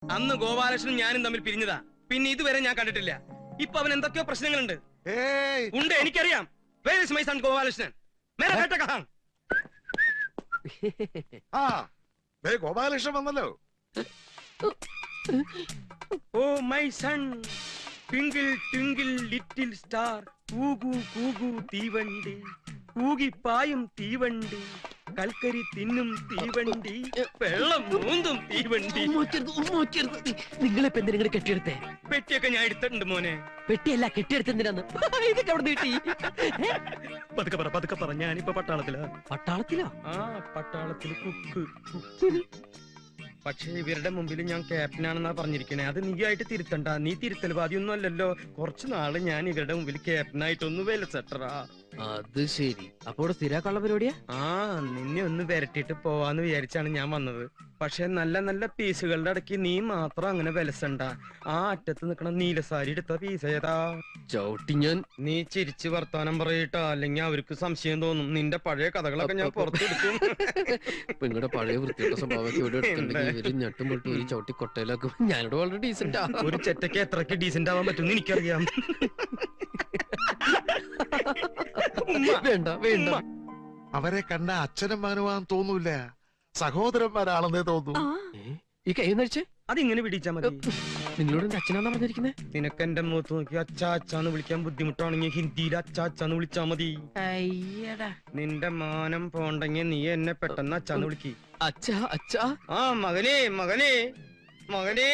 അന്ന് ഗോപാലകൃഷ്ണനും ഞാനും തമ്മിൽ പിരിഞ്ഞതാ. പിന്നെ ഇതുവരെ ഞാൻ കണ്ടിട്ടില്ല. ഇപ്പൊ അവൻ എന്തൊക്കെയോ പ്രശ്നങ്ങളുണ്ട്. ഉണ്ട്, എനിക്കറിയാം. Where is my son Gopalakrishnan? മേരാ ബേട്ട കഹാം? ഗോപാലകൃഷ്ണൻ വന്നല്ലോ. Oh my son, twinkle twinkle little star, കൂകു കൂകു തീവണ്ടി, കൂകിപ്പായും തീവണ്ടി, കൽക്കരി തിന്നും തീവണ്ടി, വെള്ളം മൂന്നും തീവണ്ടി. നിങ്ങളിപ്പോ എന്തിനാ കെട്ടിയെടുത്തേ? പെട്ടിയൊക്കെ ഞാൻ എടുത്തിട്ടുണ്ട് മോനെ. പെട്ടിയല്ല, കെട്ടിയെടുത്തെന്തിനാന്ന്? ഇതൊക്കെ അവിടെ നീട്ടി. പതുക്കെ പറ, ഞാനിപ്പോ പട്ടാളത്തിലാ. പട്ടാളത്തിലോ? ആ, പട്ടാളത്തില് കുക്ക്. പക്ഷെ ഇവരുടെ മുമ്പിൽ ഞാൻ ക്യാപ്റ്റനാണെന്നാ പറഞ്ഞിരിക്കണേ. അത് നീ ആയിട്ട് തിരുത്തണ്ട. നീ തിരുത്തൽവാദിയൊന്നും അല്ലല്ലോ. കുറച്ചു നാള് ഞാൻ ഇവരുടെ മുമ്പിൽ ക്യാപ്റ്റനായിട്ടൊന്ന് വിലസെട്ടറാ. അത് ശരി. അപ്പൊ ഇവിടെ സ്ഥിരാക്കുള്ള പരിപാടിയാ? ആ, നിന്നെ ഒന്ന് വരട്ടിട്ട് പോവാന്ന് വിചാരിച്ചാണ് ഞാൻ വന്നത്. പക്ഷെ നല്ല നല്ല പീസുകളുടെ ഇടയ്ക്ക് നീ മാത്രം അങ്ങനെ വിലസണ്ട. ആ അറ്റത്ത് നിക്കണ നീലസാരി എടുത്ത പീസ് ഏതാ? ചവിട്ടി ഞാൻ. നീ ചിരിച്ച് വർത്താനം പറയട്ടാ, അല്ലെങ്കിൽ അവർക്ക് സംശയം തോന്നും. നിന്റെ പഴയ കഥകളൊക്കെ ഞാൻ പുറത്തെടുക്കും. നിങ്ങളുടെ പഴയ വൃത്തിയുടെ സ്വഭാവമൊക്കെ ഇവിടെ എടുത്തിട്ടുണ്ടെങ്കിൽ ഇവര് ഞെട്ടും പൊട്ടും ഒരു ചവിട്ടി കൊട്ടയിലാക്കും. ഞാനിവിടെ വളരെ ഡീസന്റാ. ഒരു ചെറ്റയ്ക്ക് എത്രക്ക് ഡീസന്റ് ആവാൻ പറ്റും എനിക്കറിയാം. വേണ്ട വേണ്ട. അവരെ കണ്ട അച്ഛനും മകനുമാന്ന് തോന്നൂല, സഹോദരന്മാരാണെന്നേ തോന്നൂ. ഈ കൈ നടിച്ചേ അതിങ്ങനെ പിടിച്ചാ മതി. നിങ്ങളോട് എന്റെ അച്ഛനാന്നാ പറഞ്ഞിരിക്കുന്നേ? നിനക്ക് എന്റെ മുഖത്ത് നോക്കി അച്ഛാ അച്ഛാന്ന് വിളിക്കാൻ ബുദ്ധിമുട്ടാണെങ്കിൽ ഹിന്ദിയിൽ അച്ഛാ അച്ഛാന്ന് വിളിച്ചാ മതി. നിന്റെ മാനം പോണ്ടെങ്കിൽ നീ എന്നെ പെട്ടെന്ന് അച്ഛാന്ന് വിളിക്ക്. അച്ഛാ അച്ഛാ. ആ, മകനേ മകനേ മകനേ.